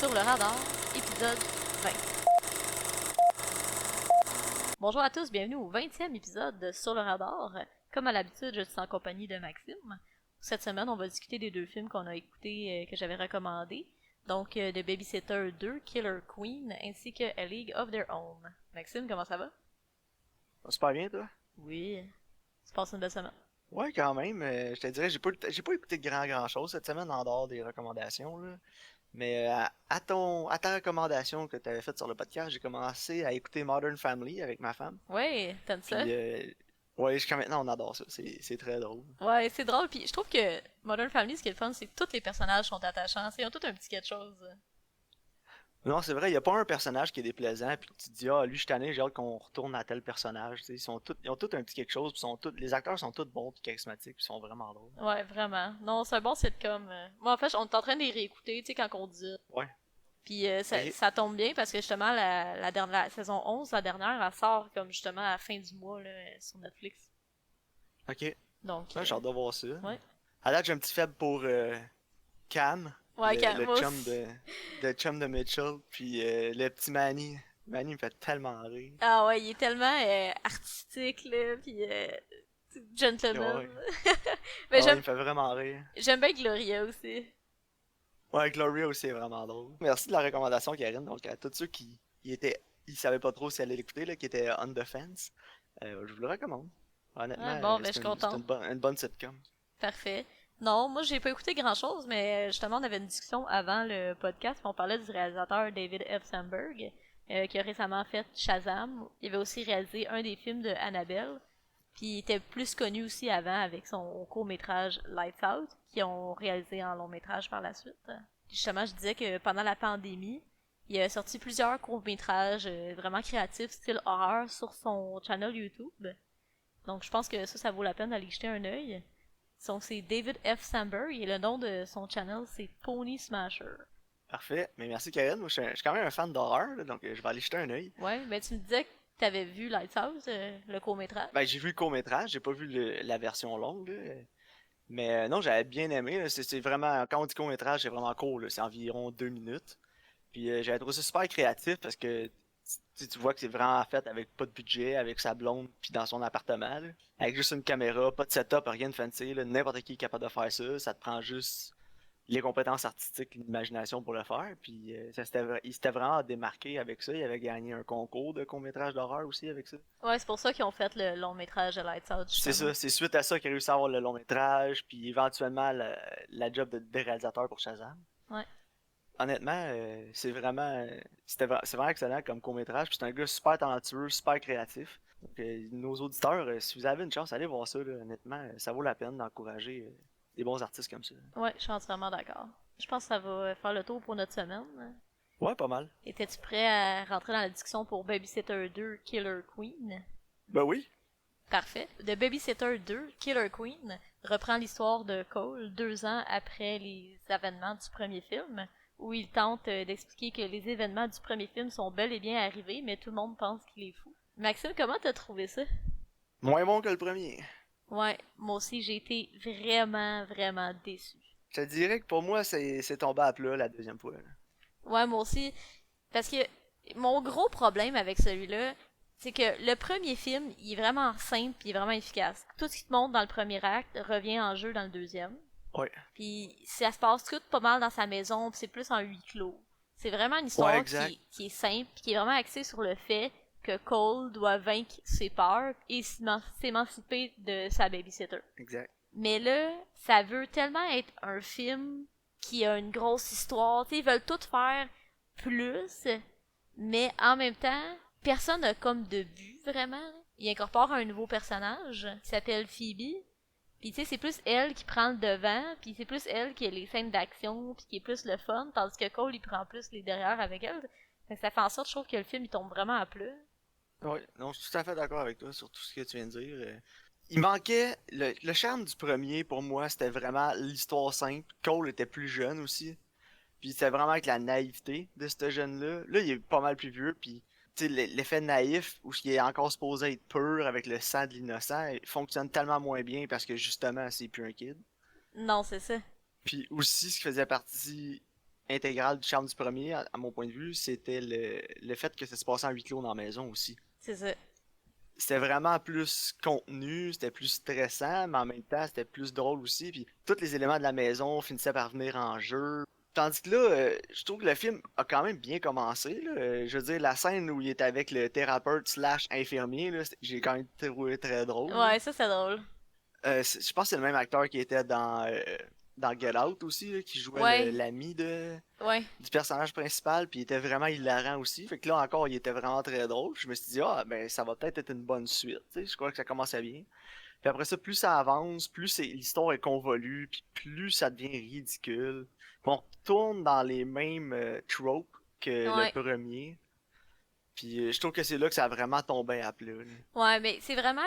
Sur le radar, épisode 20. Bonjour à tous, bienvenue au 20e épisode de Sur le radar. Comme à l'habitude, je suis en compagnie de Maxime. Cette semaine, on va discuter des deux films qu'on a écoutés que j'avais recommandés. Donc, de Babysitter 2, Killer Queen, ainsi que A League of Their Own. Maxime, comment ça va? Super bien, toi? Oui, tu passes une belle semaine. Ouais, quand même. Je te dirais, j'ai pas écouté de grand chose cette semaine en dehors des recommandations, là. Mais à ta recommandation que tu avais faite sur le podcast, j'ai commencé à écouter Modern Family avec ma femme. Ouais, t'aimes ça? Puis, ouais, jusqu'à maintenant, on adore ça. C'est très drôle. Ouais, c'est drôle, puis je trouve que Modern Family, ce qui est le fun, c'est que tous les personnages sont attachants, ils ont tous un petit quelque chose. Non, c'est vrai, il y a pas un personnage qui est déplaisant, puis tu te dis, ah, lui, je suis tanné, j'ai hâte qu'on retourne à tel personnage. Tu sais, ils ont tous un petit quelque chose, puis les acteurs sont tous bons, puis charismatiques, puis sont vraiment drôles. Ouais, vraiment. Non, c'est un bon sitcom. Moi, en fait, on est en train de les réécouter, tu sais, quand on dit. Ouais. Puis ça, Ok. ça tombe bien parce que justement, la dernière, la saison 11, la dernière, elle sort comme justement à la fin du mois là, sur Netflix. Ok. Donc, Ouais, j'ai hâte de voir ça. ouais. À date, j'ai un petit faible pour Cam, Ouais, le moi chum aussi. chum de Mitchell, puis le petit Manny. Manny me fait tellement rire. Ah ouais, il est tellement artistique, là, puis gentleman. Ouais, Mais ouais, il j'aime me fait vraiment rire. j'aime bien Gloria aussi. Ouais, Gloria aussi est vraiment drôle. Merci de la recommandation, Karine. Donc, à tous ceux ils savaient pas trop si aller l'écouter, là, qui étaient on the fence, je vous le recommande. Honnêtement, Ouais, bon, ben je suis contente. une bonne sitcom. Parfait. Non, moi j'ai pas écouté grand-chose, mais justement on avait une discussion avant le podcast, puis on parlait du réalisateur David F. Sandberg, qui a récemment fait Shazam. Il avait aussi réalisé un des films de Annabelle, puis il était plus connu aussi avant avec son court-métrage Lights Out, qui ont réalisé en long-métrage par la suite. Justement, je disais que pendant la pandémie, il a sorti plusieurs courts-métrages vraiment créatifs, style horreur, sur son channel YouTube. Donc je pense que ça vaut la peine d'aller jeter un œil. Donc c'est David F. Sandberg et le nom de son channel c'est Pony Smasher. Parfait. Mais merci, Karine. Moi, je suis quand même un fan d'horreur, là, donc je vais aller jeter un œil. Ouais, ben tu me disais que t'avais vu Lighthouse, le court-métrage. Ben, j'ai vu le court-métrage, j'ai pas vu la version longue, là. Mais non, j'avais bien aimé, là. C'est vraiment, quand on dit court-métrage, c'est vraiment court, là. C'est environ 2 minutes. Puis j'avais trouvé ça super créatif parce que tu vois que c'est vraiment fait avec pas de budget, avec sa blonde, puis dans son appartement, là. Avec juste une caméra, pas de setup, rien de fancy, là. N'importe qui est capable de faire ça. Ça te prend juste les compétences artistiques, l'imagination pour le faire. Puis il s'était vraiment démarqué avec ça. Il avait gagné un concours de court-métrage d'horreur aussi avec ça. Ouais, c'est pour ça qu'ils ont fait le long-métrage de Lighthouse C'est justement. ça, c'est suite à ça qu'il a réussi à avoir le long métrage, puis éventuellement la job de réalisateur pour Shazam. Ouais. Honnêtement, c'est vraiment excellent comme court-métrage, puis c'est un gars super talentueux, super créatif. Donc, nos auditeurs, si vous avez une chance, allez voir ça, là. Honnêtement, ça vaut la peine d'encourager des bons artistes comme ça. Ouais, je suis entièrement d'accord. Je pense que ça va faire le tour pour notre semaine. Ouais, pas mal. Étais-tu prêt à rentrer dans la discussion pour Babysitter 2 Killer Queen? Ben oui. Parfait. The Babysitter 2 Killer Queen reprend l'histoire de Cole 2 ans après les événements du premier film, où il tente d'expliquer que les événements du premier film sont bel et bien arrivés, mais tout le monde pense qu'il est fou. Maxime, comment t'as trouvé ça? Moins bon que le premier. Ouais, moi aussi j'ai été vraiment, vraiment déçue. Je te dirais que pour moi, c'est tombé à plat la deuxième fois, là. Ouais, moi aussi, parce que mon gros problème avec celui-là, c'est que le premier film, il est vraiment simple et il est vraiment efficace. Tout ce qui te montre dans le premier acte revient en jeu dans le deuxième. Ouais. Puis ça se passe tout pas mal dans sa maison, puis c'est plus en huis clos. C'est vraiment une Ouais, histoire exact. qui est simple, puis qui est vraiment axée sur le fait que Cole doit vaincre ses peurs et s'émanciper de sa babysitter. Exact. Mais là, ça veut tellement être un film qui a une grosse histoire. T'sais, ils veulent tout faire plus, mais en même temps, personne n'a comme de but vraiment. Ils incorporent un nouveau personnage qui s'appelle Phoebe. Puis tu sais, c'est plus elle qui prend le devant, puis c'est plus elle qui a les scènes d'action, puis qui est plus le fun, tandis que Cole il prend plus les derrière avec elle. Fait que ça fait en sorte, je trouve que le film il tombe vraiment à plat. Ouais, non, je suis tout à fait d'accord avec toi sur tout ce que tu viens de dire. Il manquait le charme du premier pour moi, c'était vraiment l'histoire simple. Cole était plus jeune aussi, puis c'était vraiment avec la naïveté de ce jeune-là. Là, il est pas mal plus vieux, puis tu sais l'effet naïf où il est encore supposé être pur avec le sang de l'innocent, il fonctionne tellement moins bien parce que justement c'est plus un kid. Non, c'est ça. Puis aussi ce qui faisait partie intégrale du charme du premier, à mon point de vue, c'était le fait que ça se passait en huis clos dans la maison aussi. C'est ça. C'était vraiment plus contenu, c'était plus stressant, mais en même temps, c'était plus drôle aussi. Puis tous les éléments de la maison finissaient par venir en jeu. Tandis que là, je trouve que le film a quand même bien commencé, là. Je veux dire, la scène où il est avec le thérapeute slash infirmier, là, j'ai quand même trouvé très drôle, là. Ouais, ça c'est drôle. Je pense que c'est le même acteur qui était dans Get Out aussi, là, qui jouait Ouais, l'ami ouais. du personnage principal, puis il était vraiment hilarant aussi. Fait que là encore, il était vraiment très drôle. Je me suis dit, ah, ben ça va peut-être être une bonne suite. Tu sais, je crois que ça commençait bien. Puis après ça, plus ça avance, plus l'histoire est convolue, puis plus ça devient ridicule. Puis on retourne dans les mêmes tropes que le Ouais. premier. Puis je trouve que c'est là que ça a vraiment tombé à plat, là. Ouais, mais c'est vraiment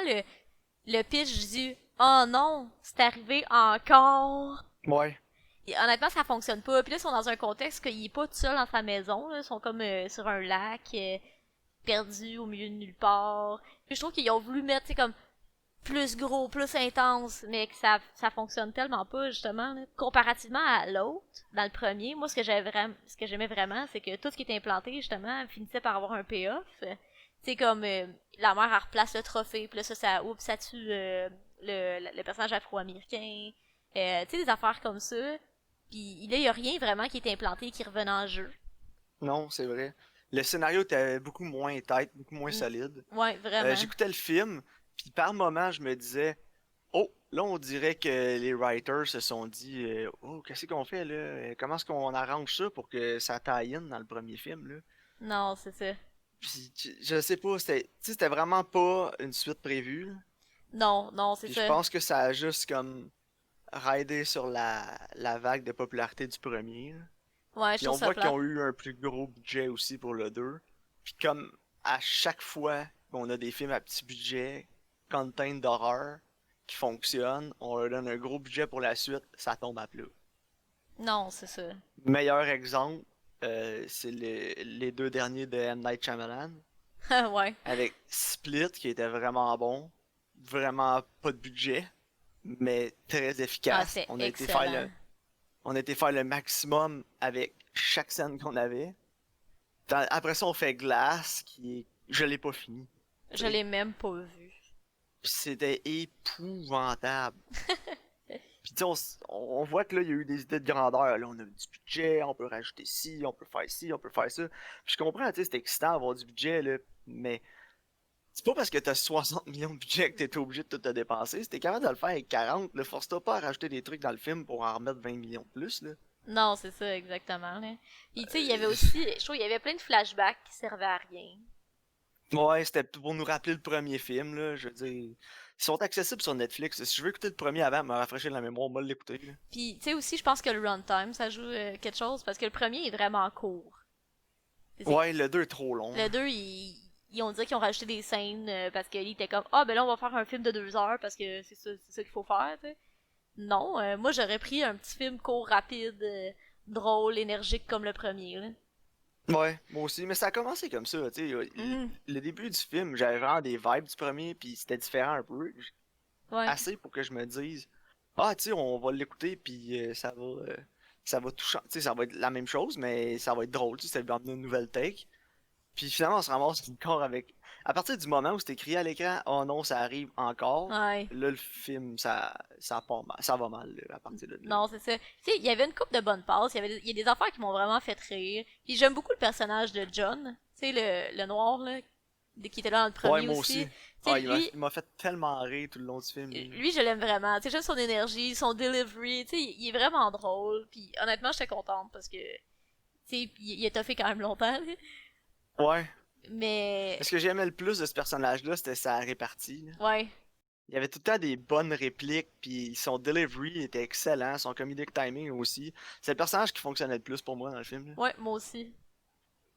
le pitch du oh non, c'est arrivé encore. Ouais. Et honnêtement, ça fonctionne pas. Puis là, ils sont dans un contexte qu'il est pas tout seul dans sa maison. Là. Ils sont comme sur un lac, perdus au milieu de nulle part. Puis je trouve qu'ils ont voulu mettre, tu sais, comme plus gros, plus intense, mais que ça fonctionne tellement pas, justement. Là. Comparativement à l'autre, dans le premier, moi, ce que j'aimais vraiment, c'est que tout ce qui était implanté, justement, finissait par avoir un payoff. Tu sais, comme la mère, elle replace le trophée, puis là, oups, ça tue le personnage afro-américain. Tu sais, des affaires comme ça. Puis là, il y a rien vraiment qui est implanté qui revenait en jeu. Non, c'est vrai. Le scénario était beaucoup moins tête, beaucoup moins Mm. solide. Ouais, vraiment. J'écoutais le film, puis par moment, je me disais, oh, là, on dirait que les writers se sont dit, oh, qu'est-ce qu'on fait là? Comment est-ce qu'on arrange ça pour que ça tie-in dans le premier film, là? Non, c'est ça. Puis, je sais pas, tu sais, c'était vraiment pas une suite prévue, là. Non, non, c'est Puis je ça. pense que ça a juste comme raidé sur la vague de popularité du premier, là. Ouais, je Puis trouve on ça voit qu'ils plate. ont eu un plus gros budget aussi pour le 2. Puis comme à chaque fois qu'on a des films à petit budget, content d'horreur, qui fonctionnent, on leur donne un gros budget pour la suite, ça tombe à plat. Non, c'est ça. Meilleur exemple, c'est les deux derniers de M. Night Shyamalan, Ouais. avec Split qui était vraiment bon, vraiment pas de budget, mais très Ah, efficace. c'était excellent. On a été faire le maximum avec chaque scène qu'on avait. Après ça, on fait Glass, qui est. Je l'ai pas fini. Tu Je sais. l'ai même pas vu. Puis c'était épouvantable. Puis tu sais, on voit que là, il y a eu des idées de grandeur. Là, on a du budget, on peut rajouter ci, on peut faire ça. Puis je comprends, tu sais, c'est excitant d'avoir du budget, là. Mais c'est pas parce que t'as 60 millions de budget que t'es obligé de tout te dépenser. Si t'es capable de le faire avec 40, ne force-toi pas à rajouter des trucs dans le film pour en remettre 20 millions de plus, là. Non, c'est ça, exactement. Là. Puis, tu sais, il y avait aussi, je trouve, il y avait plein de flashbacks qui servaient à rien. Ouais, c'était pour nous rappeler le premier film, là. Je veux dire, ils sont accessibles sur Netflix. Si je veux écouter le premier avant, me rafraîchir la mémoire, moi l'écouter, là. Puis, tu sais, aussi, je pense que le runtime, ça joue quelque chose, parce que le premier est vraiment court. C'est- Ouais, le 2 est trop long, Le là. 2, ils ont dit qu'ils ont rajouté des scènes parce qu'il était comme, ah, ben là, on va faire un film de 2 heures parce que c'est ça qu'il faut faire, tu sais. Non, moi, j'aurais pris un petit film court, rapide, drôle, énergique comme le premier, là. Ouais, moi aussi. Mais ça a commencé comme ça, tu sais. Mhm. Le début du film, j'avais vraiment des vibes du premier, puis c'était différent un peu. Ouais. Assez pour que je me dise, ah, tu sais, on va l'écouter, puis ça va tout changer. Tu sais, ça va être la même chose, mais ça va être drôle, tu sais, ça va amener une nouvelle take. Puis finalement, on se ramasse encore avec. À partir du moment où c'est écrit à l'écran, oh non, ça arrive encore, Ouais. là, le film, ça part mal, ça va mal, là, à partir de là. Non, c'est ça. Tu sais, il y avait une coupe de bonnes passes, il y a des affaires qui m'ont vraiment fait rire. Puis j'aime beaucoup le personnage de John, tu sais, le noir, là, qui était là dans le Ouais, premier moi aussi. aussi. Tu sais, Ah, il m'a fait tellement rire tout le long du film, lui. lui, je l'aime vraiment. Tu sais, j'aime son énergie, son delivery, tu sais, il est vraiment drôle. Puis honnêtement, j'étais contente parce que, tu sais, il a toffé quand même longtemps, là. Ouais. Mais, Ce que j'aimais le plus de ce personnage-là, c'était sa répartie, là. ouais, Il y avait tout le temps des bonnes répliques, puis son delivery était excellent, son comedic timing aussi. C'est le personnage qui fonctionnait le plus pour moi dans le film, là. ouais, moi aussi.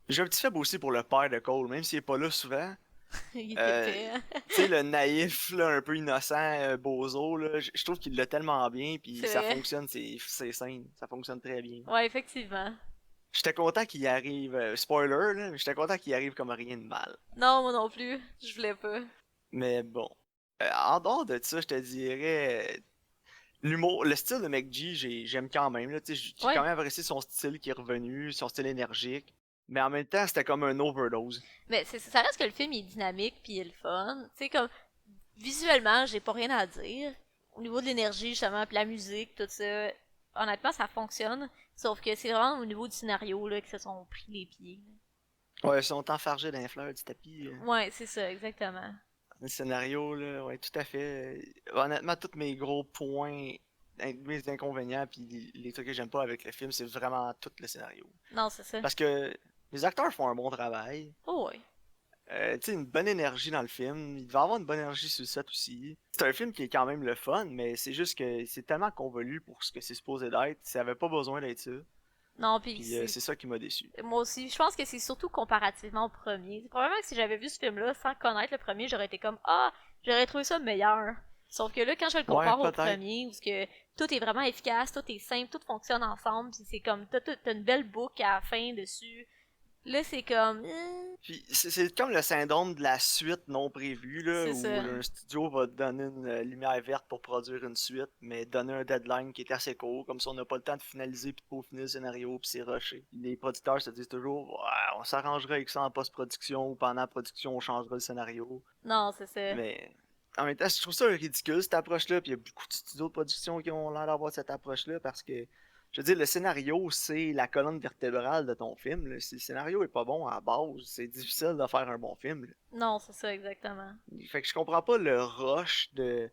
J'ai un petit faible aussi pour le père de Cole, même s'il est pas là souvent. Il était Euh, épais, hein. Tu sais, le naïf, là, un peu innocent, bozo, là, je trouve qu'il l'a tellement bien, puis C'est ça vrai. fonctionne, ses scènes, ça fonctionne très bien. Ouais, effectivement. J'étais content qu'il arrive, spoiler, là, mais j'étais content qu'il arrive comme rien de mal. Non, moi non plus. Je voulais pas. Mais bon. En dehors de ça, je te dirais, L'humour, le style de McG, j'aime quand même, là, tu sais, j'ai Ouais. quand même apprécié son style qui est revenu, son style énergique, mais en même temps, c'était comme un overdose. Mais ça reste que le film il est dynamique puis il est le fun. Tu sais, comme visuellement, j'ai pas rien à dire. Au niveau de l'énergie, justement, puis la musique, tout ça, honnêtement, ça fonctionne. Sauf que c'est vraiment au niveau du scénario là, que se sont pris les pieds. Ouais, ils sont enfargés dans les fleurs du tapis. Ouais, c'est ça, exactement. Le scénario, là, ouais, tout à fait. Honnêtement, tous mes gros points, mes inconvénients, puis les trucs que j'aime pas avec le film, c'est vraiment tout le scénario. Non, c'est ça. Parce que les acteurs font un bon travail. Oh, ouais. Tu sais, une bonne énergie dans le film. Il va avoir une bonne énergie sur le set aussi. C'est un film qui est quand même le fun, mais c'est juste que c'est tellement convolu pour ce que c'est supposé d'être. Ça avait pas besoin d'être ça. Non, puis Puis c'est ça qui m'a déçu. moi aussi, je pense que c'est surtout comparativement au premier. Probablement que si j'avais vu ce film-là sans connaître le premier, j'aurais été comme ah, j'aurais trouvé ça meilleur. Sauf que là, quand je le Ouais, compare au peut-être. premier, où ce que tout est vraiment efficace, tout est simple, tout fonctionne ensemble, puis c'est comme t'as une belle boucle à la fin dessus. Là, c'est comme Puis c'est comme le syndrome de la suite non prévue, là, c'est où ça. un studio va te donner une lumière verte pour produire une suite, mais donner un deadline qui est assez court, comme ça on n'a pas le temps de finaliser puis de peaufiner le scénario, puis c'est rushé. Les producteurs se disent toujours, ouais, on s'arrangera avec ça en post-production ou pendant la production on changera le scénario. Non, c'est ça. Mais en même temps, je trouve ça ridicule cette approche-là, puis il y a beaucoup de studios de production qui ont l'air d'avoir cette approche-là parce que je veux dire, le scénario, c'est la colonne vertébrale de ton film. Là. Si le scénario est pas bon à la base, c'est difficile de faire un bon film. Là. Non, c'est ça, exactement. Fait que je comprends pas le rush de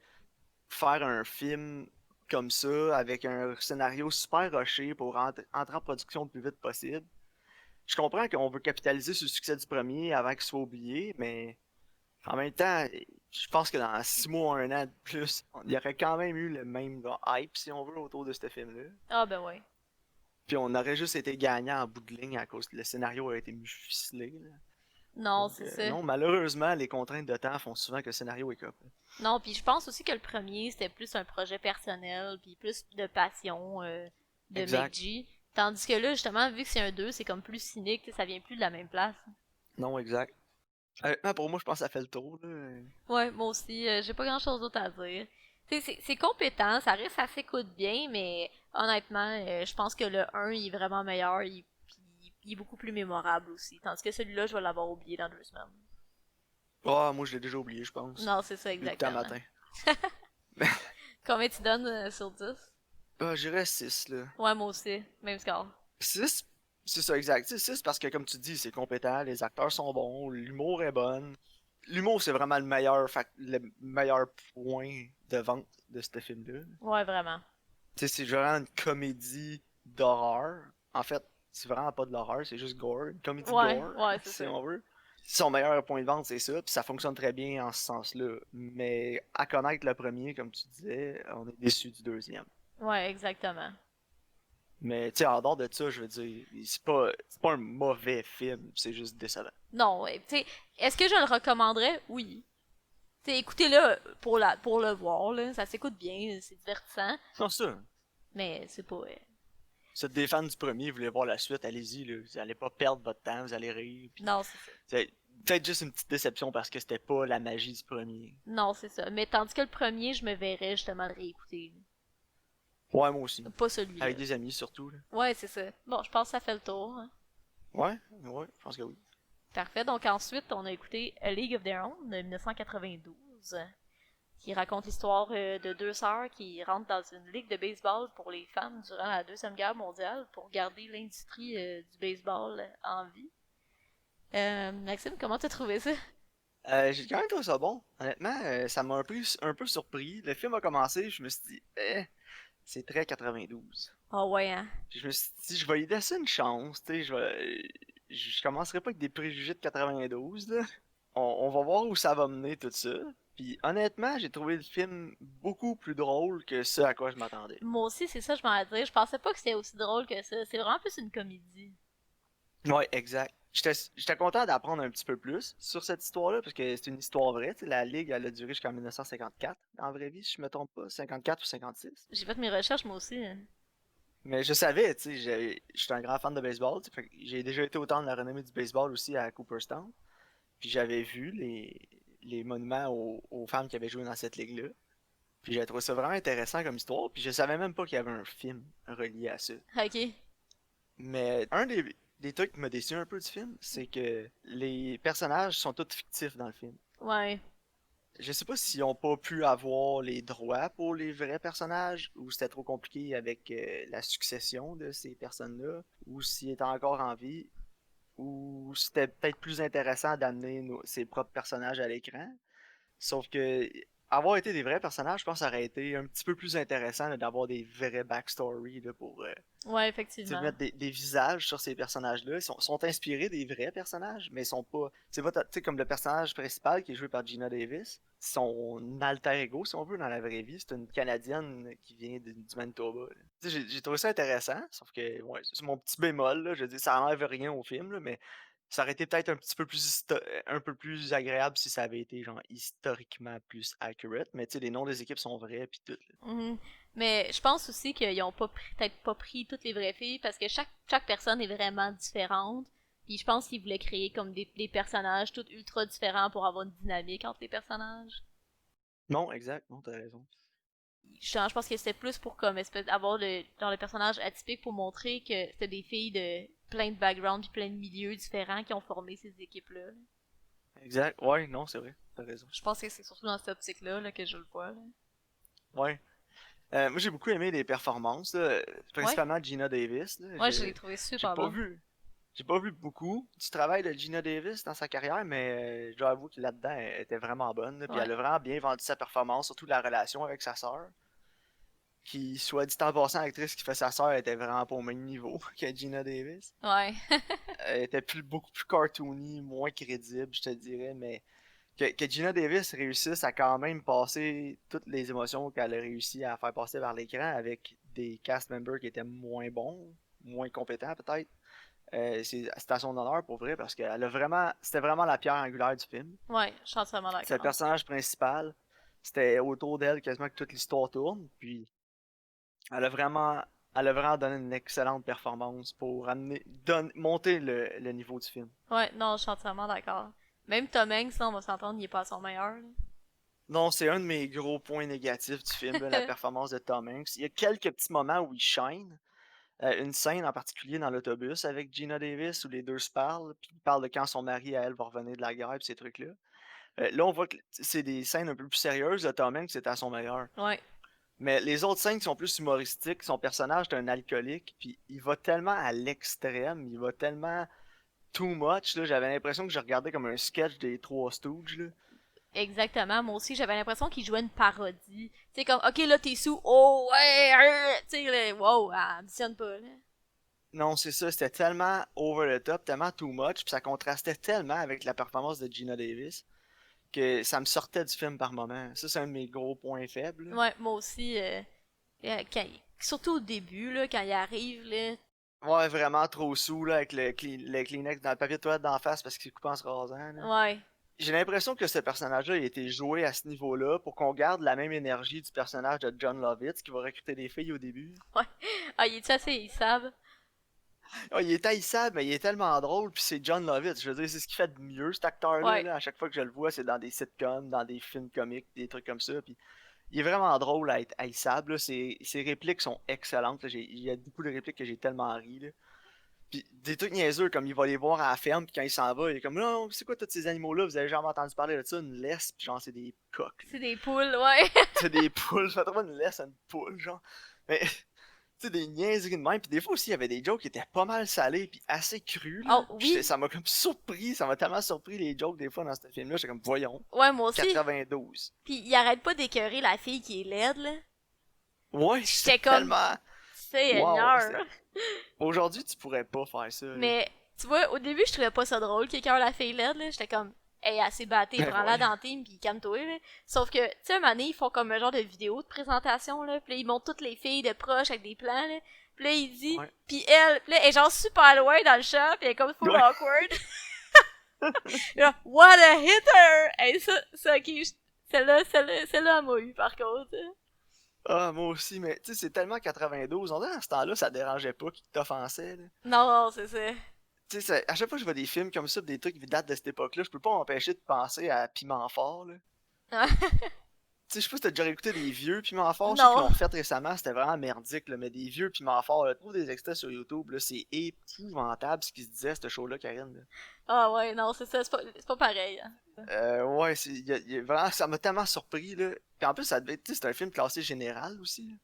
faire un film comme ça, avec un scénario super rushé pour entrer en production le plus vite possible. Je comprends qu'on veut capitaliser sur le succès du premier avant qu'il soit oublié, mais en même temps, je pense que dans 6 mois, un an de plus, il y aurait quand même eu le même hype, si on veut, autour de ce film-là. Ah ben ouais. Puis on aurait juste été gagnant en bout de ligne à cause que le scénario a été mieux ficelé. Là. Non, Donc, c'est ça. non, malheureusement, les contraintes de temps font souvent que le scénario est cop. Non, puis je pense aussi que le premier, c'était plus un projet personnel, puis plus de passion de Exact. McG. Tandis que là, justement, vu que c'est un 2 c'est comme plus cynique, tu sais, ça vient plus de la même place. Non, exact. Honnêtement, pour moi, je pense que ça fait le tour. Là. Ouais, moi aussi, j'ai pas grand chose d'autre à dire. Tu sais, c'est compétent, ça reste, ça s'écoute bien, mais honnêtement, je pense que le un il est vraiment meilleur, puis il est beaucoup plus mémorable aussi. Tandis que celui-là, je vais l'avoir oublié dans 2 semaines. Oh, moi, je l'ai déjà oublié, je pense. Non, c'est ça, Je l'ai écouté un exactement. matin. Combien tu donnes sur 10? Ah, j'irais 6 là. Ouais, moi aussi, même score. 6 c'est ça, exact. 6 parce que, comme tu dis, c'est compétent, les acteurs sont bons, l'humour est bon. L'humour, c'est vraiment le meilleur point de vente de ce film-là. Ouais, vraiment. Tu sais, c'est vraiment une comédie d'horreur. En fait, c'est vraiment pas de l'horreur, c'est juste gore. Une comédie Ouais, gore, ouais, c'est si ça. on veut. Son meilleur point de vente, c'est ça, puis ça fonctionne très bien en ce sens-là. Mais à connaître le premier, comme tu disais, on est déçu du deuxième. Ouais, exactement. Mais tu sais, en dehors de ça, je veux dire, c'est pas un mauvais film, c'est juste décevant. Non, ouais, tu sais, est-ce que je le recommanderais? Oui. Tu sais, écoutez-le pour le voir, là. Ça s'écoute bien, c'est divertissant, Non, ça. mais c'est pas. Si vous êtes des fans du premier, vous voulez voir la suite, allez-y, là. Vous allez pas perdre votre temps, vous allez rire. Puis, Non, c'est ça. c'est peut-être juste une petite déception parce que c'était pas la magie du premier. Non, c'est ça. Mais tandis que le premier, je me verrais justement le réécouter. Ouais, moi aussi. Pas celui-là. Avec des amis surtout, là. Ouais, c'est ça. Bon, je pense que ça fait le tour, hein. Ouais, ouais, je pense que oui. Parfait. Donc ensuite, on a écouté A League of Their Own de 1992, qui raconte l'histoire de deux sœurs qui rentrent dans une ligue de baseball pour les femmes durant la Deuxième Guerre mondiale pour garder l'industrie du baseball en vie. Maxime, comment t'as trouvé ça? J'ai quand même trouvé ça bon. Honnêtement, ça m'a un peu surpris. Le film a commencé, je me suis dit, c'est très 92. Ah ouais, hein? Puis je me suis dit, je vais lui laisser une chance, tu sais, je commencerai pas avec des préjugés de 92, là. On va voir où ça va mener tout ça. Puis honnêtement, j'ai trouvé le film beaucoup plus drôle que ce à quoi je m'attendais. Moi aussi, c'est ça, je m'en ai dit. Je pensais pas que c'était aussi drôle que ça. C'est vraiment plus une comédie. Ouais, exact. J'étais content d'apprendre un petit peu plus sur cette histoire-là, parce que c'est une histoire vraie. Tu sais, la Ligue, elle a duré jusqu'en 1954, en vraie vie, si je me trompe pas. 54 ou 56. J'ai fait mes recherches, moi aussi, hein. Mais je savais, tu sais, j'étais un grand fan de baseball. Tu sais, fait que j'ai déjà été au temps de la renommée du baseball aussi à Cooperstown. Puis j'avais vu les monuments aux femmes qui avaient joué dans cette ligue-là. Puis j'ai trouvé ça vraiment intéressant comme histoire, puis je savais même pas qu'il y avait un film relié à ça. Ok. Mais des trucs qui m'a déçu un peu du film, c'est que les personnages sont tous fictifs dans le film. Ouais. Je sais pas s'ils ont pas pu avoir les droits pour les vrais personnages, ou c'était trop compliqué avec la succession de ces personnes-là, ou s'ils étaient encore en vie, ou c'était peut-être plus intéressant d'amener ses propres personnages à l'écran. Sauf que avoir été des vrais personnages, je pense que ça aurait été un petit peu plus intéressant là, d'avoir des vrais backstories là, pour Ouais, tu sais, effectivement. mettre des visages sur ces personnages-là. Ils sont inspirés des vrais personnages, mais ils sont pas. C'est pas, tu sais, comme le personnage principal qui est joué par Gina Davis. Son alter ego, si on veut, dans la vraie vie, c'est une Canadienne qui vient du Manitoba. Là. Tu sais, j'ai trouvé ça intéressant, sauf que, ouais, c'est mon petit bémol, là. Je veux dire, ça enlève rien au film, là, mais ça aurait été peut-être un petit peu plus un peu plus agréable si ça avait été genre historiquement plus accurate, mais tu sais les noms des équipes sont vrais puis tout. Là. Mhm. Mais je pense aussi qu'ils ont pas peut-être pas pris toutes les vraies filles parce que chaque personne est vraiment différente. Puis je pense qu'ils voulaient créer comme des personnages tous ultra différents pour avoir une dynamique entre les personnages. Non, exact, non, t'as raison. Je pense que c'était plus pour comme espèce avoir dans le personnage atypique pour montrer que c'était des filles de plein de backgrounds puis plein de milieux différents qui ont formé ces équipes-là. Exact, ouais, non, c'est vrai, t'as raison. Je pense que c'est surtout dans cette optique-là là, que je le vois. Là. Ouais. Moi j'ai beaucoup aimé les performances, là, Ouais, principalement Gina Davis. Là. ouais, je l'ai trouvé J'ai super pas bonne. vu. J'ai pas vu beaucoup du travail de Gina Davis dans sa carrière, mais je dois avouer que là-dedans, elle était vraiment bonne. Là, puis Ouais. elle a vraiment bien vendu sa performance, surtout la relation avec sa sœur. Qui, soit dit en passant, l'actrice qui fait sa sœur était vraiment pas au même niveau que Gina Davis. Ouais. Elle était beaucoup plus cartoony, moins crédible, je te dirais, mais que Gina Davis réussisse à quand même passer toutes les émotions qu'elle a réussi à faire passer vers l'écran avec des cast members qui étaient moins bons, moins compétents peut-être. C'est à son honneur pour vrai parce qu'elle a vraiment, c'était vraiment la pierre angulaire du film. Ouais, je suis entièrement C'est le d'accord. personnage principal. C'était autour d'elle quasiment que toute l'histoire tourne. Puis elle a vraiment, elle a vraiment donné une excellente performance pour monter le niveau du film. Ouais, non, je suis entièrement d'accord. Même Tom Hanks, là, on va s'entendre, il est pas à son meilleur. Non, c'est un de mes gros points négatifs du film, là, la Là. performance de Tom Hanks. Il y a quelques petits moments où il shine. Une scène en particulier dans l'autobus avec Gina Davis où les deux se parlent, puis ils parlent de quand son mari à elle va revenir de la guerre, puis ces trucs-là. Là, on voit que c'est des scènes un peu plus sérieuses de Tom Hanks, c'était à son meilleur. Ouais, Mais les autres scènes qui sont plus humoristiques, son personnage est un alcoolique, puis il va tellement à l'extrême, il va tellement too much, là, j'avais l'impression que je regardais comme un sketch des Trois Stooges, là. exactement. Moi aussi, j'avais l'impression qu'il jouait une parodie. Tu sais, comme, ok, là, t'es sous, oh, ouais, tu sais, là, wow, elle ambitionne pas, là. Non, c'est ça, c'était tellement over the top, tellement too much, puis ça contrastait tellement avec la performance de Gina Davis que ça me sortait du film par moment. Ça, c'est un de mes gros points faibles. Là. Ouais, moi aussi, surtout au début, là, quand il arrive, là. Ouais, vraiment trop sous là, avec le Kleenex dans le papier de toilette d'en face parce qu'il est coupé en se rasant. Là. Ouais. J'ai l'impression que ce personnage-là a été joué à ce niveau-là pour qu'on garde la même énergie du personnage de John Lovitz qui va recruter des filles au début. Ouais. Ah, il est assez, ils savent. Oh, il est haïssable, mais il est tellement drôle, puis c'est John Lovitz. Je veux dire, c'est ce qu'il fait de mieux, cet acteur-là. Ouais. Là. À chaque fois que je le vois, c'est dans des sitcoms, dans des films comiques, des trucs comme ça. Puis il est vraiment drôle à être haïssable. Là. Ses répliques sont excellentes. Là. Il y a beaucoup de répliques que j'ai tellement ri. Là. Puis des trucs niaiseux, comme il va les voir à la ferme, puis quand il s'en va, il est comme non, c'est quoi tous ces animaux-là? Vous avez jamais entendu parler de ça? Une laisse, puis genre, c'est des coqs. Là. C'est des poules, ouais. C'est des poules. Je fais trop une laisse à une poule, genre. Mais tu sais, des niaiseries de même. Puis des fois aussi, il y avait des jokes qui étaient pas mal salés, puis assez crus, là. Oh, Puis oui. ça m'a comme surpris, ça m'a tellement surpris les jokes des fois dans ce film-là. J'étais comme, voyons, Ouais, moi aussi. 92. Puis il arrête pas d'écœurer la fille qui est laide, là. Ouais, J'étais c'était comme, tellement. Wow. Seigneur. Aujourd'hui, tu pourrais pas faire ça, là. Mais, tu vois, au début, je trouvais pas ça drôle, quelqu'un la fille laide, là. J'étais comme, hey, assez battée, Ben prends-la ouais. dans le team, pis calme-toi, là. Sauf que, tu sais, un moment donné, ils font comme un genre de vidéo de présentation, là. Pis là, ils montrent toutes les filles de proches avec des plans, là. Pis là, il dit, Ouais. pis elle est genre super loin dans le shop, pis elle est comme full Ouais. awkward. Genre, what a hitter! Hey, ça, ok, celle-là, elle m'a eu, par contre. Ah, moi aussi, mais tu sais, c'est tellement 92. On dirait à ce temps-là, ça dérangeait pas qu'il t'offensait, là. Non, c'est ça. Tu sais, à chaque fois que je vois des films comme ça, des trucs qui datent de cette époque-là, je peux pas m'empêcher de penser à Piment Fort, là. sais, je sais pas si t'as déjà écouté des vieux Piment Fort, ceux qui l'ont Non. refait récemment, c'était vraiment merdique, là, mais des vieux Piment Fort, là, trouve des extraits sur YouTube, là, c'est épouvantable ce qui se disait, ce show-là, Karine, là. Ah ouais, non, c'est ça, c'est pas pareil. Hein. Ouais, vraiment, ça m'a tellement surpris, là. Puis en plus, ça devait être, tu sais, c'est un film classé général aussi, là.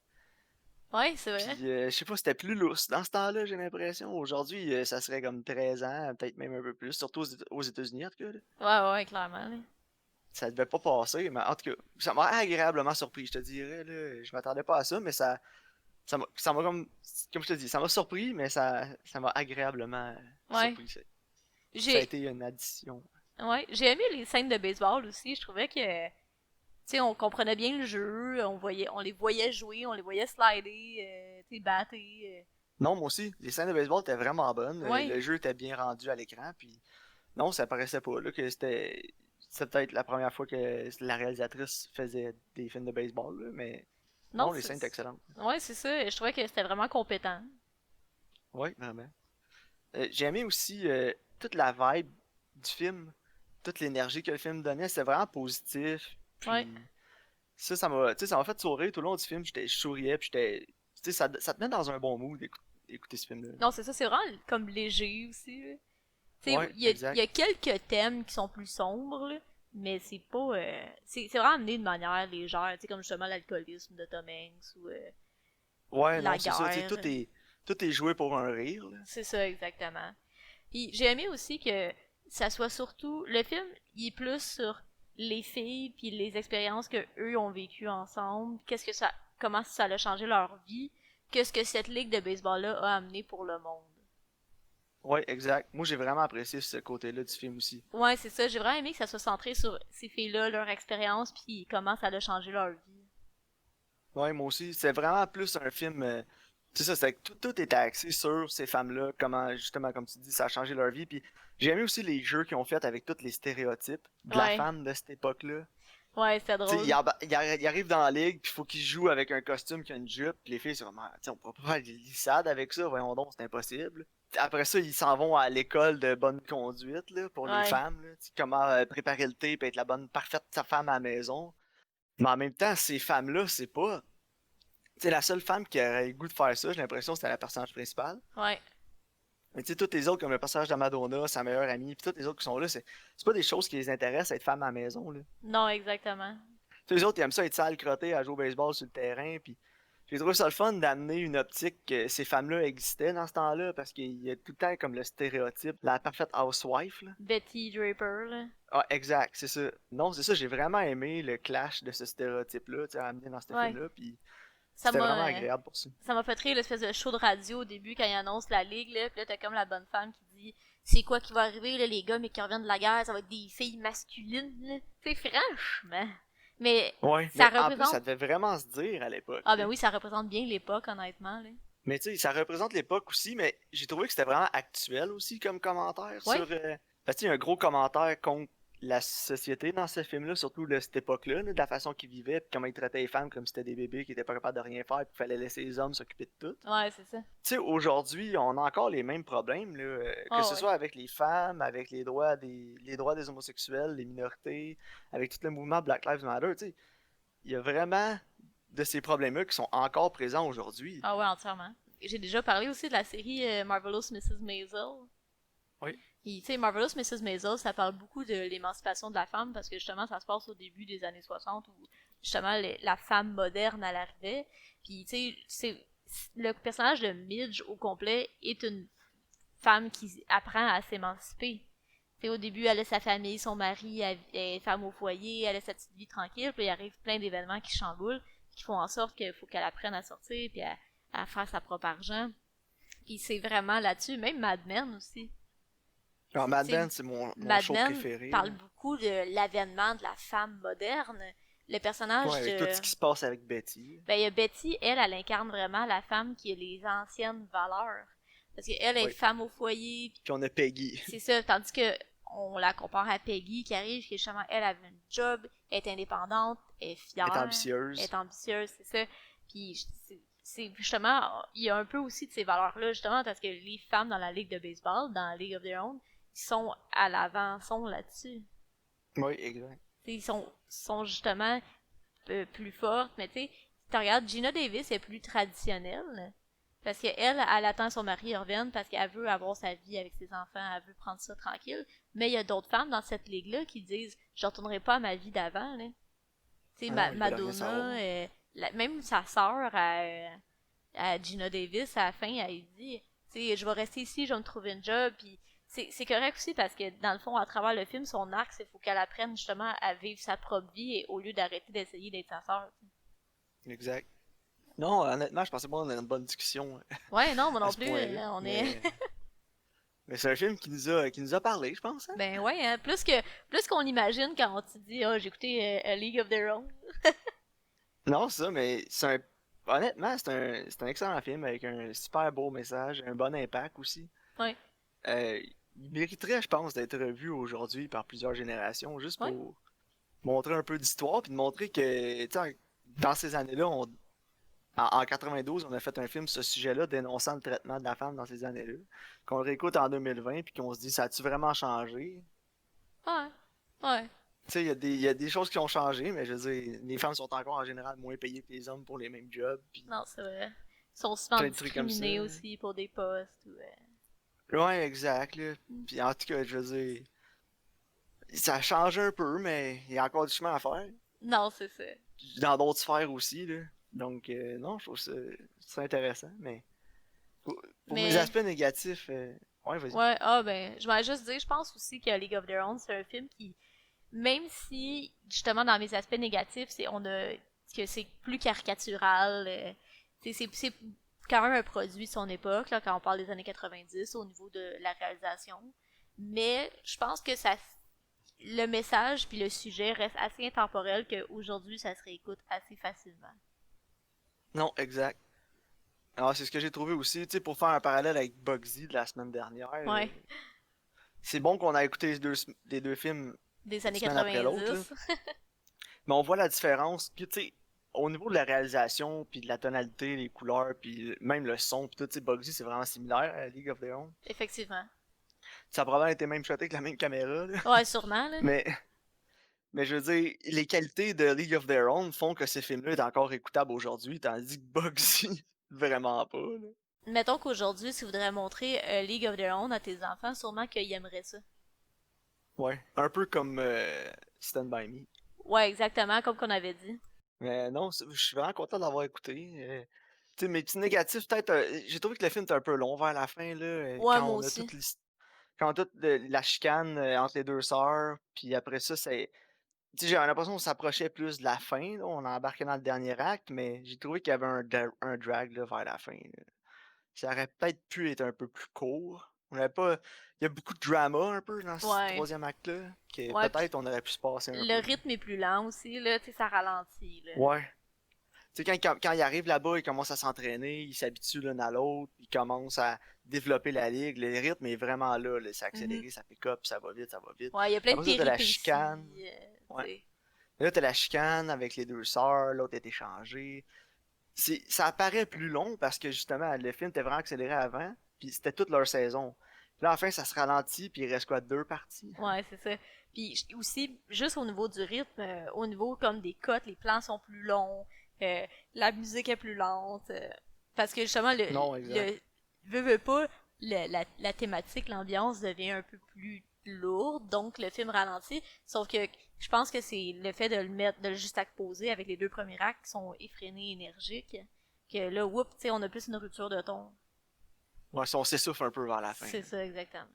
Ouais, c'est vrai. Puis je sais pas, c'était plus lousse dans ce temps-là, j'ai l'impression. Aujourd'hui, ça serait comme 13 ans, peut-être même un peu plus, surtout aux États-Unis, en tout cas, là. Ouais, ouais, clairement. Là. Ça devait pas passer, mais en tout cas, ça m'a agréablement surpris, je te dirais, là. Je m'attendais pas à ça, mais ça m'a comme je te dis, ça m'a surpris, mais ça m'a agréablement Ouais. surpris. Ça a J'ai été une addition. ouais, j'ai aimé les scènes de baseball aussi. Je trouvais que tu sais, on comprenait bien le jeu, on les voyait jouer, on les voyait slider, tu sais, battre. Non, moi aussi, les scènes de baseball étaient vraiment bonnes. Ouais, Le jeu était bien rendu à l'écran, puis non, ça paraissait pas là que c'était peut-être la première fois que la réalisatrice faisait des films de baseball, là, mais non, non, les scènes étaient excellentes. ouais, c'est ça. Je trouvais que c'était vraiment compétent. Oui, vraiment. J'ai aimé aussi toute la vibe du film, toute l'énergie que le film donnait, c'était vraiment positif. Ouais. Puis ça m'a fait sourire tout le long du film. Je souriais, puis ça te met dans un bon mood d'écouter ce film-là. Non, c'est ça, c'est vraiment comme léger aussi. Là. Tu sais, Ouais, il y exact. a quelques thèmes qui sont plus sombres, là, mais c'est pas. C'est vraiment amené de manière légère, tu sais, comme justement l'alcoolisme de Tom Hanks ou Ouais, la non, c'est ça. guerre. Tout est joué pour un rire, là. C'est ça, exactement. Puis j'ai aimé aussi que ça soit surtout. Le film, il est plus sur les filles puis les expériences que eux ont vécues ensemble. Qu'est-ce que ça. Comment ça a changé leur vie. Qu'est-ce que cette ligue de baseball-là a amené pour le monde. Ouais, exact. Moi, j'ai vraiment apprécié ce côté-là du film aussi. Ouais, c'est ça. J'ai vraiment aimé que ça soit centré sur ces filles-là, leur expérience, puis comment ça a changé leur vie. Ouais, moi aussi. C'est vraiment plus un film. C'est ça, c'est que tout était axé sur ces femmes-là, comment, justement, comme tu dis, ça a changé leur vie. Puis j'ai aimé aussi les jeux qu'ils ont fait avec tous les stéréotypes de la Ouais. femme de cette époque-là. Ouais, c'était Tu sais, drôle. il arrive dans la ligue, puis il faut qu'il joue avec un costume qui a une jupe, puis les filles sont comme, ah, tu sais, on pourra pas faire des lissades avec ça, voyons donc, c'est impossible. Après ça, ils s'en vont à l'école de bonne conduite, là, pour les Ouais. femmes, là, tu sais, comment préparer le thé, puis être la bonne, parfaite sa femme à la maison. Mais en même temps, ces femmes-là, c'est pas. Tu sais, la seule femme qui aurait le goût de faire ça, j'ai l'impression, c'était la personnage principale. Ouais. Mais tu sais, toutes les autres, comme le personnage de Madonna, sa meilleure amie, puis toutes les autres qui sont là, c'est pas des choses qui les intéressent, être femme à la maison, là. Non, exactement. Tu sais, les autres, ils aiment ça être sale, crotté, à jouer au baseball sur le terrain, puis j'ai trouvé ça le fun d'amener une optique que ces femmes-là existaient dans ce temps-là, parce qu'il y a tout le temps comme le stéréotype, la parfaite housewife, là. Betty Draper, là. Ah, exact, c'est ça. Non, c'est ça, j'ai vraiment aimé le clash de ce stéréotype-là, tu sais, amené dans ce Ouais. film-là, puis Ça c'était vraiment m'a. agréable pour ça. Ça m'a fait rire l'espèce de show de radio au début quand ils annoncent la ligue, là. Puis là, t'as comme la bonne femme qui dit c'est quoi qui va arriver, là, les gars, mais qui reviennent de la guerre, ça va être des filles masculines, là. Tu sais, franchement. Mais Ouais, ça mais en plus, ça représente. devait vraiment se dire à l'époque, Ah, tu ben sais. oui, ça représente bien l'époque, honnêtement, là. Mais tu sais, ça représente l'époque aussi, mais j'ai trouvé que c'était vraiment actuel aussi comme commentaire Ouais. sur. Parce qu'il y a un gros commentaire contre la société dans ce film-là, surtout de cette époque-là, là, de la façon qu'ils vivaient, puis comment ils traitaient les femmes comme si c'était des bébés qui étaient pas capables de rien faire, puis qu'il fallait laisser les hommes s'occuper de tout. Ouais, c'est ça. Tu sais, aujourd'hui, on a encore les mêmes problèmes, là, que Ah, ce ouais. soit avec les femmes, avec les droits des homosexuels, les minorités, avec tout le mouvement Black Lives Matter, tu sais, il y a vraiment de ces problèmes-là qui sont encore présents aujourd'hui. Ah, ouais, entièrement. J'ai déjà parlé aussi de la série Marvelous Mrs. Maisel. Oui. Puis, tu sais, Marvelous Mrs. Maisel, ça parle beaucoup de l'émancipation de la femme parce que justement, ça se passe au début des années 60 où justement la femme moderne elle arrivait. Puis, tu sais, le personnage de Midge au complet est une femme qui apprend à s'émanciper. Tu sais, au début, elle a sa famille, son mari, elle est femme au foyer, elle a sa petite vie tranquille, puis il arrive plein d'événements qui chamboulent, qui font en sorte qu'il faut qu'elle apprenne à sortir, puis à faire sa propre argent. Puis c'est vraiment là-dessus, même Mad Men aussi. Alors, Mad C'est Men, c'est mon Mad show Men préféré, parle là. beaucoup de l'avènement de la femme moderne. Le Ouais, personnage avec tout de... ce qui se passe avec Betty. Ben, il y a Betty, elle incarne vraiment la femme qui a les anciennes valeurs. Parce qu'elle est Oui. femme au foyer, Puis on a Peggy. c'est ça, tandis que on la compare à Peggy qui arrive, qui justement, elle avait un job, elle est indépendante, elle est Elle est fière, elle est ambitieuse. ambitieuse, c'est ça. Puis c'est justement, il y a un peu aussi de ces valeurs-là, justement, parce que les femmes dans la ligue de baseball, dans la League of Their Own, ils sont à l'avant, sont là-dessus. Oui, exact. Ils sont justement plus forte, mais tu sais, si tu regardes, Gina Davis est plus traditionnelle. Parce qu'elle, elle attend son mari revienne parce qu'elle veut avoir sa vie avec ses enfants, elle veut prendre ça tranquille. Mais il y a d'autres femmes dans cette ligue-là qui disent je retournerai pas à ma vie d'avant. Là. Tu sais, Ah non, ils veulent rien Madonna, savoir. même sa sœur à Gina Davis, à la fin, elle dit tu sais, je vais rester ici, je vais me trouver une job. Puis c'est correct aussi parce que dans le fond, à travers le film, son arc, c'est faut qu'elle apprenne justement à vivre sa propre vie et au lieu d'arrêter d'essayer d'être sa sœur. Exact. Non, honnêtement, je pensais pas qu'on avait une bonne discussion Ouais, non, moi à non ce plus, point-là. on est. Mais c'est un film qui nous a parlé, je pense, hein? Ben ouais, hein, plus qu'on imagine quand on te dit j'ai écouté A League of Their Own. Non, c'est ça, mais honnêtement, c'est un excellent film avec un super beau message, un bon impact aussi. Ouais, Il mériterait, je pense, d'être revu aujourd'hui par plusieurs générations, juste ouais, pour montrer un peu d'histoire, puis de montrer que, tu sais, dans ces années-là, en 92, on a fait un film sur ce sujet-là, dénonçant le traitement de la femme dans ces années-là, qu'on le réécoute en 2020, puis qu'on se dit, ça a-tu vraiment changé? ouais, ouais. Tu sais, il y a des choses qui ont changé, mais je veux dire, les femmes sont encore en général moins payées que les hommes pour les mêmes jobs, puis Non, c'est vrai. Ils sont souvent plein de trucs comme ça. discriminés aussi pour des postes. Ouais, exact, là. Puis en tout cas, je veux dire, ça change un peu, mais il y a encore du chemin à faire. Non, c'est ça. Dans d'autres sphères aussi, là. Donc, non, je trouve ça intéressant, mais pour mes Mais, aspects négatifs, ouais, vas-y. ouais, ben, je vais juste dire, je pense aussi que League of Their Own, c'est un film qui, même si, justement, dans mes aspects négatifs, que c'est plus caricatural, c'est quand même un produit de son époque, là, quand on parle des années 90 au niveau de la réalisation. Mais je pense que le message puis le sujet reste assez intemporel qu'aujourd'hui, ça se réécoute assez facilement. Non, exact. Alors, c'est ce que j'ai trouvé aussi, tu sais, pour faire un parallèle avec Bugsy de la semaine dernière. Ouais, C'est bon qu'on a écouté les deux films des une années semaine après l'autre, là. 90. Mais on voit la différence. Puis, tu sais, au niveau de la réalisation, puis de la tonalité, les couleurs, puis même le son, puis tout, tu sais, Bugsy, c'est vraiment similaire à League of Their Own. Effectivement. Ça a probablement été même shoté avec la même caméra, là. Ouais, sûrement, là. Mais, mais je veux dire, les qualités de League of Their Own font que ces films-là est encore écoutable aujourd'hui, tandis que Bugsy, vraiment pas, là. Mettons qu'aujourd'hui, si tu voudrais montrer League of Their Own à tes enfants, sûrement qu'ils aimeraient ça. Ouais. Un peu comme Stand By Me. Ouais, exactement, comme qu'on avait dit. Mais non, je suis vraiment content d'avoir écouté. Tu sais, mes petits négatifs, peut-être, j'ai trouvé que le film était un peu long vers la fin, là, Ouais, moi aussi. quand on a toute la chicane entre les deux sœurs, puis après ça, tu sais, j'ai l'impression qu'on s'approchait plus de la fin, là, on embarquait dans le dernier acte, mais j'ai trouvé qu'il y avait un drag là, vers la fin, là. Ça aurait peut-être pu être un peu plus court. On avait pas. Il y a beaucoup de drama un peu dans ce Ouais. troisième acte-là, que Ouais, peut-être puis on aurait pu se passer un le peu. rythme est plus lent aussi, là, tu sais, ça ralentit, là. Ouais. Tu sais, quand il arrive là-bas, il commence à s'entraîner, il s'habitue l'un à l'autre, il commence à développer la ligue. Le rythme est vraiment là, c'est Mhm. accéléré, ça pick up, ça va vite, ça va vite. Ouais, il y a plein de Après ça, t'as la péripéties, chicane. tu Ouais. sais. Là, t'as la chicane avec les deux sœurs, l'autre est échangé. Ça apparaît plus long parce que justement, le film était vraiment accéléré avant, puis c'était toute leur saison. Puis là, enfin, ça se ralentit, puis il reste quoi, deux parties? Ouais, c'est ça. Puis aussi, juste au niveau du rythme, au niveau comme des cotes, les plans sont plus longs, la musique est plus lente. Parce que justement, Non, exact. veut pas, la thématique, l'ambiance devient un peu plus lourde, donc le film ralentit. Sauf que je pense que c'est le fait de le mettre, de le juste poser avec les deux premiers actes qui sont effrénés, énergiques, que là, whoop, tu sais, on a plus une rupture de ton. Ouais, on s'essouffle un peu vers la fin. C'est ça, exactement.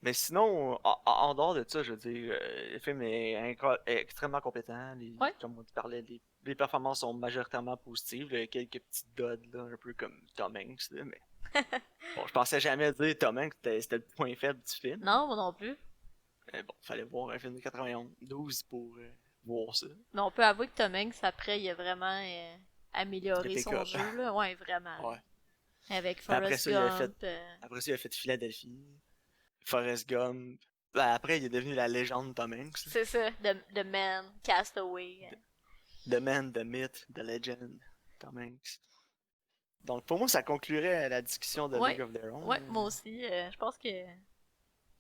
Mais sinon, en dehors de ça, je veux dire, le film est extrêmement compétent. Ouais. Comme on parlait, les performances sont majoritairement positives. Il y a quelques petites dods, là, un peu comme Tom Hanks. Là, mais bon, je pensais jamais dire Tom Hanks, c'était le point faible du film. Non, moi non plus. Mais bon, fallait voir un film de 92 pour voir ça. Mais on peut avouer que Tom Hanks, après, il a vraiment Il a amélioré pick son up. jeu, là. Ouais, vraiment. Ouais. Avec Après Forrest ça, il avait fait, Gump. après ça, il a fait Philadelphie, Forrest Gump. Ben, après, il est devenu la légende Tom Hanks. C'est ça, The Man, Castaway. The Man, The Myth, The Legend, Tom Hanks. Donc pour moi, ça conclurait la discussion de Ouais, League of Their Own. ouais, moi aussi. Je pense que.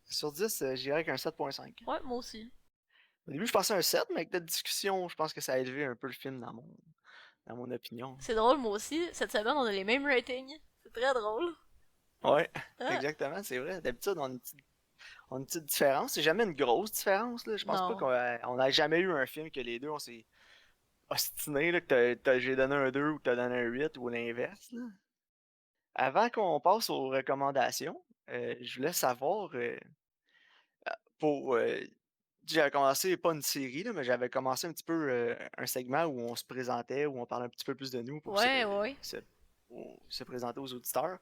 Sur 10, j'irais avec un 7.5. Ouais, moi aussi. Au début, je pensais à un 7, mais avec notre discussion, je pense que ça a élevé un peu le film dans mon opinion. C'est drôle, moi aussi. Cette semaine, on a les mêmes ratings. C'est très drôle. Ouais, Ah, exactement, c'est vrai. D'habitude, on a une petite différence. C'est jamais une grosse différence, là. Je pense pas non. qu'on a jamais eu un film que les deux, on s'est ostiné, là, que j'ai donné un 2 ou que t'as donné un 8 ou l'inverse, là. Avant qu'on passe aux recommandations, je voulais savoir, pour... j'avais commencé, pas une série, là, mais j'avais commencé un petit peu un segment où on se présentait, où on parlait un petit peu plus de nous pour Ouais, ouais. se présenter aux auditeurs.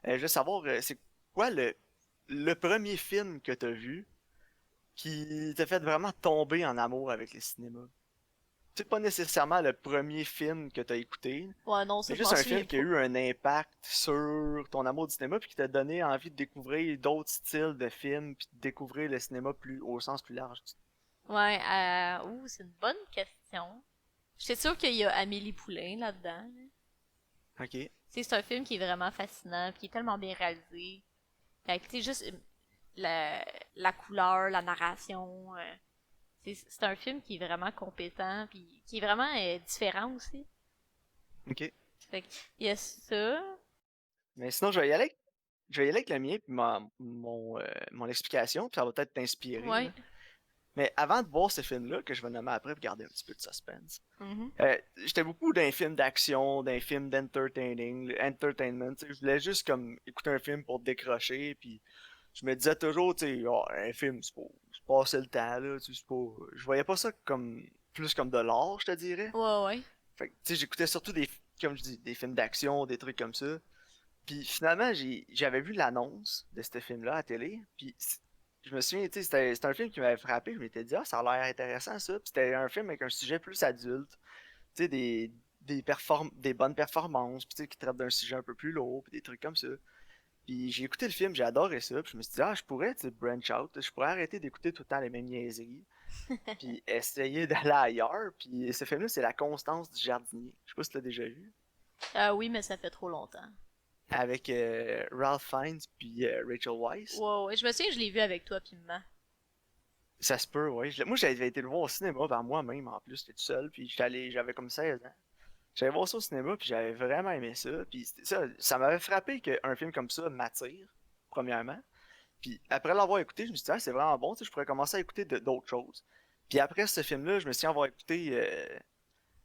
Je voulais savoir, c'est quoi le premier film que tu as vu qui t'a fait vraiment tomber en amour avec le cinéma? C'est pas nécessairement le premier film que tu as écouté, Ouais, non, mais ça, je juste m'en un souviens film qui a pas. eu un impact sur ton amour du cinéma puis qui t'a donné envie de découvrir d'autres styles de films puis de découvrir le cinéma plus au sens plus large. Ouais, ouh, c'est une bonne question. J'étais sûre qu'il y a Amélie Poulain là-dedans. Là. Ok. C'est un film qui est vraiment fascinant, puis qui est tellement bien réalisé. Fait que, tu sais, juste la couleur, la narration. C'est un film qui est vraiment compétent, puis qui est vraiment différent aussi. Ok. Fait que, il y a ça. Mais sinon, je vais y aller avec le mien puis mon explication, puis ça va peut-être t'inspirer, Ouais. là. Mais avant de voir ce film-là, que je vais nommer après pour garder un petit peu de suspense, Mhm. j'étais beaucoup d'un film d'action, d'un film entertainment. Tu sais, je voulais juste comme écouter un film pour décrocher, puis je me disais toujours, tu sais, ah, un film, c'est passer le temps, là, tu sais, je voyais pas ça comme plus comme de l'art, je te dirais. Ouais, ouais. Fait que, tu sais, j'écoutais surtout comme je dis, des films d'action, des trucs comme ça. Puis finalement, j'avais vu l'annonce de ce film-là à la télé. Puis je me souviens, tu sais, c'était un film qui m'avait frappé. Je m'étais dit, ah, ça a l'air intéressant ça. Puis c'était un film avec un sujet plus adulte. Tu sais, des bonnes performances. Puis tu sais, qui traite d'un sujet un peu plus lourd. Puis des trucs comme ça. Puis j'ai écouté le film, j'ai adoré ça. Puis je me suis dit, ah, je pourrais, tu sais, branch out. Je pourrais arrêter d'écouter tout le temps les mêmes niaiseries. Puis essayer d'aller ailleurs. Puis ce film-là, c'est La Constance du jardinier. Je sais pas si tu l'as déjà vu. Oui, mais ça fait trop longtemps. Avec Ralph Fiennes puis Rachel Weisz. Ouais, ouais. Je me souviens que je l'ai vu avec toi, puis maman. Ça se peut, oui. Moi, j'avais été le voir au cinéma par moi-même en plus, j'étais tout seul, puis j'avais comme 16 ans. J'allais voir ça au cinéma, puis j'avais vraiment aimé ça. Puis ça m'avait frappé qu'un film comme ça m'attire, premièrement. Puis après l'avoir écouté, je me suis dit, ah, c'est vraiment bon, tu sais, je pourrais commencer à écouter d'autres choses. Puis après ce film-là, je me suis dit, avoir écouté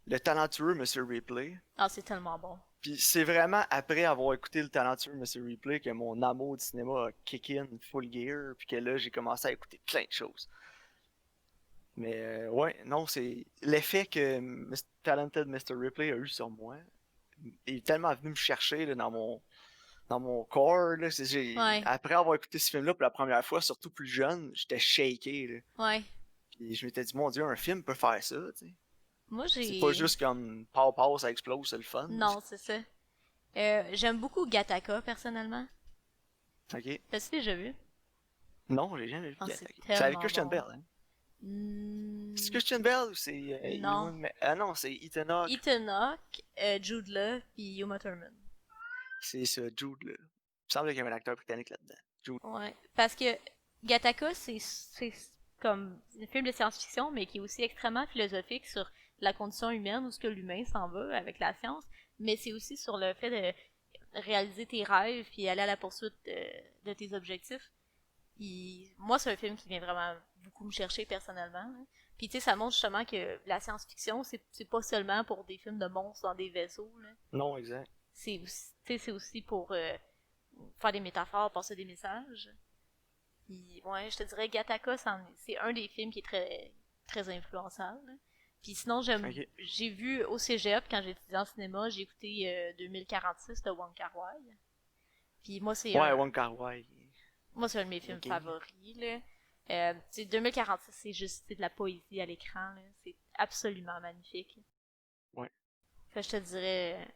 Le talentueux Monsieur Ripley. Ah, c'est tellement bon. Puis c'est vraiment après avoir écouté Le talentueux Monsieur Ripley que mon amour du cinéma a kick in full gear, puis que là, j'ai commencé à écouter plein de choses. Mais ouais, non, c'est l'effet que Talented Mr. Ripley a eu sur moi. Il est tellement venu me chercher là, dans mon corps. Là, Ouais, après avoir écouté ce film-là pour la première fois, surtout plus jeune, j'étais shaké. Là. ouais. Puis je m'étais dit, mon Dieu, un film peut faire ça. Tu sais. Moi, C'est pas j'ai. juste comme pow pow, ça explose, c'est le fun. Non, c'est ça. J'aime beaucoup Gattaca, personnellement. Ok. T'as-tu déjà vu? Non, j'ai jamais vu Ah, c'est Gattaca. C'est avec tellement Christian bon. Bell, hein. C'est Hmm, Christian Bell ou c'est non. Ah non, c'est Ethan Hawke. Ethan Hawke, Jude Law, puis Uma Thurman. C'est ça, Jude, là. Il me semble qu'il y avait un acteur britannique là-dedans. Jude. Ouais. Parce que Gattaca, c'est comme un film de science-fiction, mais qui est aussi extrêmement philosophique sur la condition humaine, où ce que l'humain s'en va avec la science, mais c'est aussi sur le fait de réaliser tes rêves puis aller à la poursuite de tes objectifs. Puis moi, c'est un film qui vient vraiment beaucoup me chercher personnellement. Hein. Puis tu sais, ça montre justement que la science-fiction, c'est pas seulement pour des films de monstres dans des vaisseaux. Là. Non, exact. C'est aussi pour faire des métaphores, passer des messages. Puis ouais, je te dirais Gattaca, c'est un des films qui est très, très influençable. Là. Puis sinon, Ok. j'ai vu au cégep, quand j'étudiais en cinéma, j'ai écouté 2046 de Wong Kar-wai. Puis Ouais, Wong Kar-wai. moi, c'est un de mes films Ok. favoris, là. 2046, c'est de la poésie à l'écran, là. C'est absolument magnifique. Ouais. Fait que je te dirais,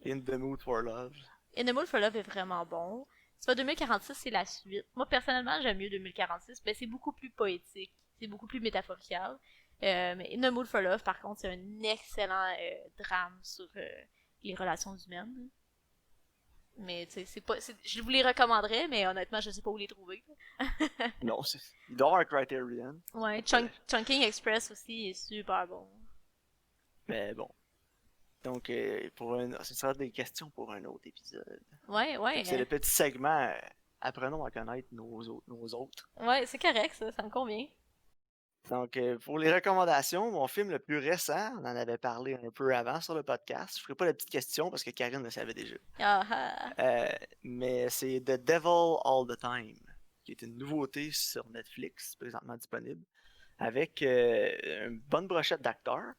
In the Mood for Love. In the Mood for Love est vraiment bon. C'est pas 2046, c'est la suite. Moi, personnellement, j'aime mieux 2046, mais c'est beaucoup plus poétique. C'est beaucoup plus métaphorical. Mais In the Mood for Love, par contre, c'est un excellent drame sur les relations humaines. Mais tu sais, c'est pas. Je vous les recommanderais, mais honnêtement, je sais pas où les trouver. Non, il doit y avoir un Criterion. Ouais, Euh, Chunking Express aussi est super bon. Mais bon. Donc, ce sera des questions pour un autre épisode. Ouais, Fait ouais, que c'est le petit segment apprenons à connaître nos autres. ouais, c'est correct, ça me convient. Donc, pour les recommandations, mon film le plus récent, on en avait parlé un peu avant sur le podcast. Je ferai pas la petite question parce que Karine le savait déjà. Ah ah. Euh, mais c'est The Devil All the Time, qui est une nouveauté sur Netflix, présentement disponible, avec une bonne brochette d'acteurs.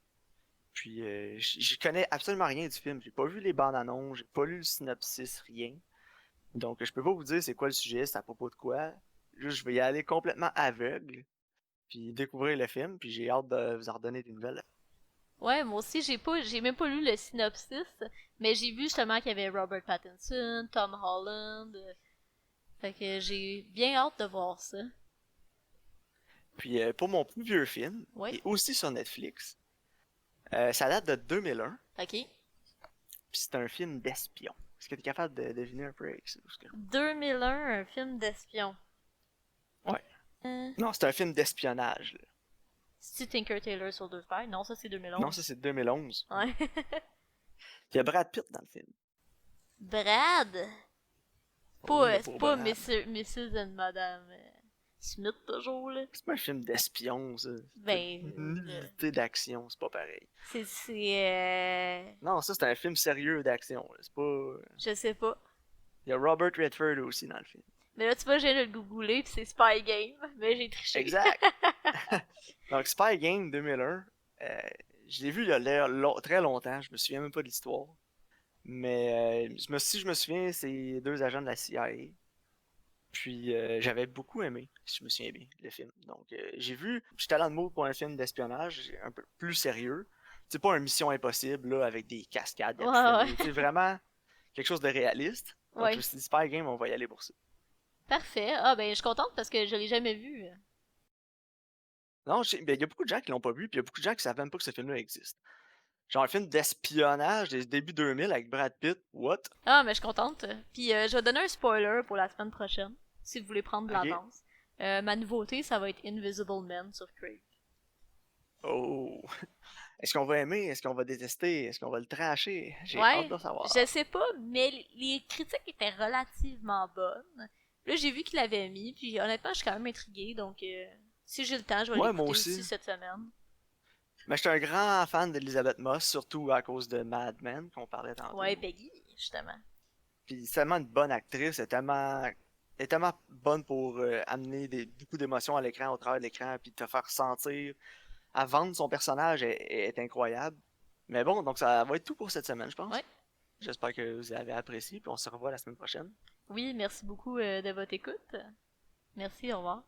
Puis, je connais absolument rien du film. J'ai pas vu les bandes annonces, j'ai pas lu le synopsis, rien. Donc, je peux pas vous dire c'est quoi le sujet, c'est à propos de quoi. Juste, je vais y aller complètement aveugle, puis découvrir le film, puis j'ai hâte de vous en redonner des nouvelles. Ouais, moi aussi, j'ai même pas lu le synopsis, mais j'ai vu justement qu'il y avait Robert Pattinson, Tom Holland. Fait que j'ai bien hâte de voir ça. Puis, pour mon plus vieux film, qui Ouais, est aussi sur Netflix, ça date de 2001, ok. puis c'est un film d'espion. Est-ce que tu es capable de deviner un peu avec ça? 2001, un film d'espion. Ouais. Euh, Non, c'est un film d'espionnage, là. C'est-tu Tinker Tailor Soldier Spy? Non, ça c'est Non, ça 2011. c'est 2011. Ouais. Il y a Brad Pitt dans le film. Brad! Oh, le C'est pauvre pas Brad. Mrs. and Madame Smith toujours, là. C'est pas un film d'espion, ça. C'est Ben, une unité d'action, c'est pas pareil. c'est. Non, ça c'est un film sérieux d'action, là. C'est pas. Je sais pas. Il y a Robert Redford aussi dans le film. Mais là, tu vois, j'ai le googler, pis c'est Spy Game. Mais j'ai triché. Exact! Donc, Spy Game 2001, je l'ai vu il y a très longtemps, je me souviens même pas de l'histoire. Mais si je me souviens, c'est deux agents de la CIA. Puis j'avais beaucoup aimé, si je me souviens bien, le film. Donc j'étais dans le mood pour un film d'espionnage un peu plus sérieux. C'est pas une mission impossible là, avec des cascades, Ouais, c'est vraiment quelque chose de réaliste. Donc je ouais. me suis dit Spy Game, on va y aller pour ça. Parfait. Ah, ben, je suis contente parce que je l'ai jamais vu. Non, ben, il y a beaucoup de gens qui l'ont pas vu, puis il y a beaucoup de gens qui savent même pas que ce film-là existe. Genre un film d'espionnage des débuts 2000 avec Brad Pitt, what? Ah, mais je suis contente. Puis, je vais donner un spoiler pour la semaine prochaine, si vous voulez prendre de Ok. l'avance. Ma nouveauté, ça va être Invisible Man sur Crave. Oh! Est-ce qu'on va aimer? Est-ce qu'on va détester? Est-ce qu'on va le tracher? J'ai hâte Ouais, de savoir. je sais pas, mais les critiques étaient relativement bonnes. Là, j'ai vu qu'il l'avait mis, puis honnêtement, je suis quand même intriguée, donc si j'ai le temps, je vais Ouais, moi l'écouter aussi. aussi cette semaine. Mais je suis un grand fan d'Elizabeth Moss, surtout à cause de Mad Men qu'on parlait Ouais, tantôt. Peggy, justement. Puis c'est tellement une bonne actrice, elle est tellement bonne pour amener beaucoup d'émotions à l'écran, au travers de l'écran, puis te faire sentir. À vendre son personnage est incroyable. Mais bon, donc ça va être tout pour cette semaine, je pense. Ouais. J'espère que vous avez apprécié, puis on se revoit la semaine prochaine. Oui, merci beaucoup de votre écoute. Merci, au revoir.